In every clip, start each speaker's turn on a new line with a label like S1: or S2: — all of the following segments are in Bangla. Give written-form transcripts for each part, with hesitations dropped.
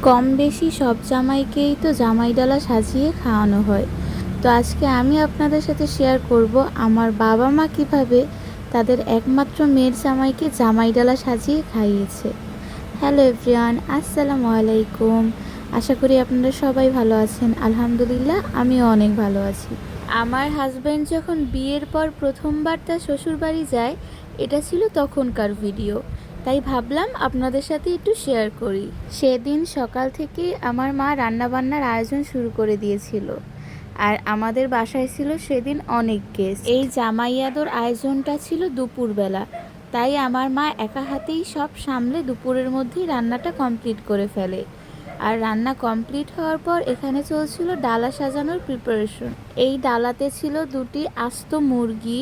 S1: কম বেশি সব জামাইকেই তো জামাই ডালা সাজিয়ে খাওয়ানো হয়। তো আজকে আমি আপনাদের সাথে শেয়ার করব আমার বাবা মা কিভাবে তাদের একমাত্র মেয়ের জামাইকে জামাই ডালা সাজিয়ে খাইয়েছে। হ্যালো এভরিওয়ান, আসসালামু আলাইকুম। আশা করি আপনারা সবাই ভালো আছেন। আলহামদুলিল্লাহ, আমিও অনেক ভালো আছি। আমার হাজব্যান্ড যখন বিয়ের পর প্রথমবার তার শ্বশুরবাড়ি যায়, এটা ছিল তখনকার ভিডিও, তাই ভাবলাম আপনাদের সাথে একটু শেয়ার করি। সেদিন সকাল থেকে আমার মা রান্নাবান্নার আয়োজন শুরু করে দিয়েছিল, আর আমাদের বাসায় ছিল সেদিন অনেক গেস্ট। এই জামাই আদর আয়োজনটা ছিল দুপুরবেলা, তাই আমার মা একা হাতেই সব সামলে দুপুরের মধ্যেই রান্নাটা কমপ্লিট করে ফেলে। আর রান্না কমপ্লিট হওয়ার পর এখানে চলছিল ডালা সাজানোর প্রিপারেশন। এই ডালাতে ছিল 2টি আস্ত মুরগি,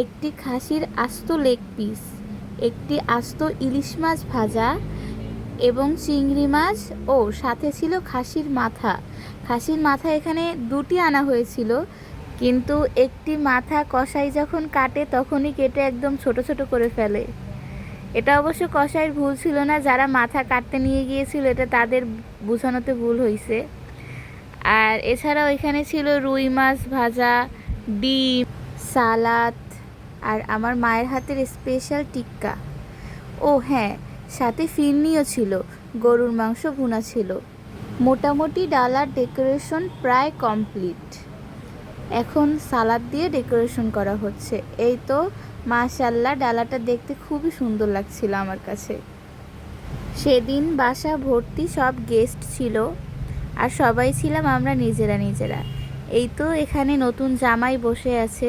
S1: একটি খাসির আস্ত লেগ পিস, একটি আস্ত ইলিশ মাছ ভাজা এবং চিংড়ি মাছ, ও সাথে ছিল খাসির মাথা। খাসির মাথা এখানে 2টি আনা হয়েছিল, কিন্তু একটি মাথা কসাই যখন কাটে তখনই কেটে একদম ছোট ছোট করে ফেলে। এটা অবশ্য কসাইয়ের ভুল ছিল না, যারা মাথা কাটতে নিয়ে গিয়েছিল এটা তাদের বোঝানোতে ভুল হয়েছে। আর এছাড়াও এখানে ছিল রুই মাছ ভাজা, ডিম, সালাদ, আর আমার মায়ের হাতের স্পেশাল টিক্কা। ও হ্যাঁ, সাথে ফিরনিও ছিল, গরুর মাংস ভুনা ছিল। মোটামুটি ডালার ডেকোরেশন প্রায় কমপ্লিট। এখন সালাদ দিয়ে ডেকোরেশন করা হচ্ছে। এই তো মাশাআল্লাহ, ডালাটা দেখতে খুবই সুন্দর লাগছিল আমার কাছে। সেদিন বাসা ভর্তি সব গেস্ট ছিল, আর সবাই ছিলাম আমরা নিজেরা। এই তো এখানে নতুন জামাই বসে আছে।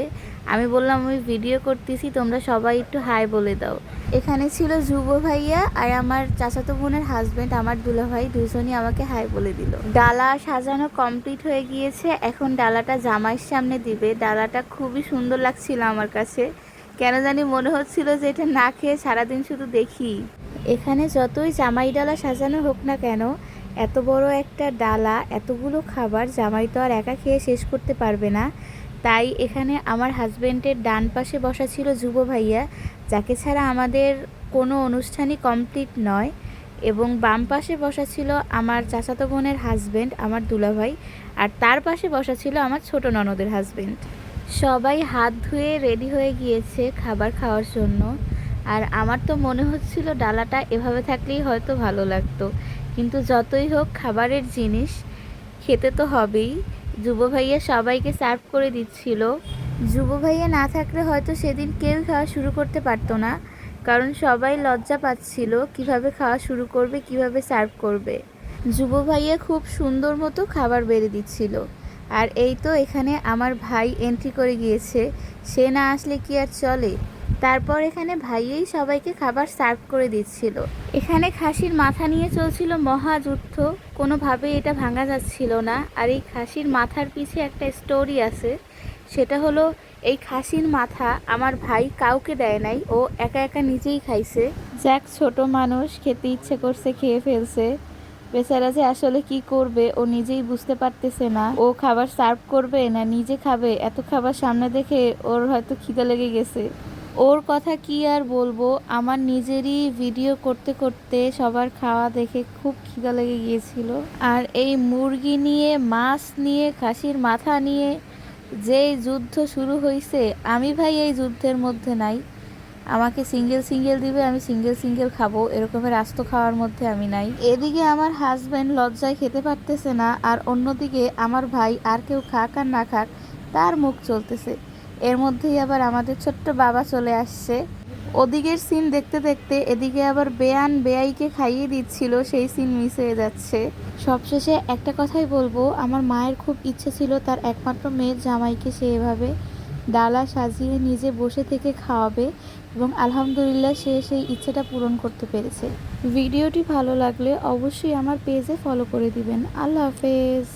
S1: আমি বললাম আমি ভিডিও করতেছি, তোমরা সবাই একটু হাই বলে দাও। এখানে ছিল যুব ভাইয়া আর আমার চাচাতো বোনের হাজব্যান্ড, আমার দুলাভাই, দুজনই আমাকে হাই বলে দিল। ডালা সাজানো কমপ্লিট হয়ে গিয়েছে, এখন ডালাটা জামাইয়ের সামনে দিবে। ডালাটা খুবই সুন্দর লাগছিল আমার কাছে, কেন জানি মনে হচ্ছিল যে এটা না খেয়ে সারাদিন শুধু দেখি। এখানে যতই জামাই ডালা সাজানো হোক না কেন, এত বড় একটা ডালা, এতগুলো খাবার জামাই তো আর একা খেয়ে শেষ করতে পারবে না। তাই এখানে আমার হাজব্যান্ডের ডান পাশে বসা ছিল যুব ভাইয়া, যাকে ছাড়া আমাদের কোনো অনুষ্ঠানই কমপ্লিট নয়, এবং বাম পাশে বসা ছিল আমার চাচাতো বোনের হাজব্যান্ড, আমার দুলাভাই, আর তার পাশে বসা ছিল আমার ছোট ননদের হাজব্যান্ড। সবাই হাত ধুয়ে রেডি হয়ে গিয়েছে খাবার খাওয়ার জন্য। আর আমার তো মনে হচ্ছিল ডালাটা এভাবে থাকলেই হয়তো ভালো লাগতো, কিন্তু যতই হোক খাবারের জিনিস, খেতে তো হবেই। যুব ভাইয়া সবাইকে সার্ভ করে দিচ্ছিল। যুব ভাইয়া না থাকলে হয়তো সেদিন কেউ খাওয়া শুরু করতে পারতো না, কারণ সবাই লজ্জা পাচ্ছিল কিভাবে খাওয়া শুরু করবে, কিভাবে সার্ভ করবে। যুব ভাইয়া খুব সুন্দর মতো খাবার বেড়ে দিচ্ছিল। আর এই তো এখানে আমার ভাই এন্ট্রি করে গিয়েছে, সে না আসলে কি আর চলে। তারপর এখানে ভাইয়েই সবাইকে খাবার সার্ভ করে দিচ্ছিল। এখানে খাসির মাথা নিয়ে চলছিল মহাযুদ্ধ, কোনোভাবেই এটা ভাঙা যাচ্ছিল না। আর এই খাসির মাথার পিছে একটা স্টোরি আছে, সেটা হলো এই খাসির মাথা আমার ভাই কাউকে দেয় নাই, ও একা একা নিজেই খাইছে। যাক, ছোট মানুষ, খেতে ইচ্ছে করছে, খেয়ে ফেলছে। বেচারা যে আসলে কি করবে ও নিজেই বুঝতে পারতেছে না, ও খাবার সার্ভ করবে না নিজে খাবে। এত খাবার সামনে দেখে ওর হয়তো খিদে লেগে গেছে। ওর কথা কি আর বলবো, আমার নিজেরই ভিডিও করতে করতে সবার খাওয়া দেখে খুব খিদা লেগে গিয়েছিল। আর এই মুরগি নিয়ে, মাছ নিয়ে, খাসির মাথা নিয়ে যেই যুদ্ধ শুরু হয়েছে, আমি ভাই এই যুদ্ধের মধ্যে নাই। আমাকে সিঙ্গেল সিঙ্গেল দিবে, আমি সিঙ্গেল সিঙ্গেল খাবো, এরকমের আস্ত খাওয়ার মধ্যে আমি নাই। এদিকে আমার হাজব্যান্ড লজ্জায় খেতে পারতেছে না, আর অন্যদিকে আমার ভাই আর কেউ খাক আর না খাক তার মুখ চলতেছে। এর মধ্যেই আবার আমাদের ছোট্ট বাবা চলে আসছে। ওদিকের সিন দেখতে দেখতে এদিকে আবার বেয়ান বেয়াইকে খাইয়ে দিচ্ছিল, সেই সিন মিস হয়ে যাচ্ছে। সবশেষে একটা কথাই বলবো, আমার মায়ের খুব ইচ্ছে ছিল তার একমাত্র মেয়ের জামাইকে সে এভাবে ডালা সাজিয়ে নিজে বসে থেকে খাওয়াবে, এবং আলহামদুলিল্লাহ সে সেই ইচ্ছেটা পূরণ করতে পেরেছে। ভিডিওটি ভালো লাগলে অবশ্যই আমার পেজে ফলো করে দিবেন। আল্লাহ হাফেজ।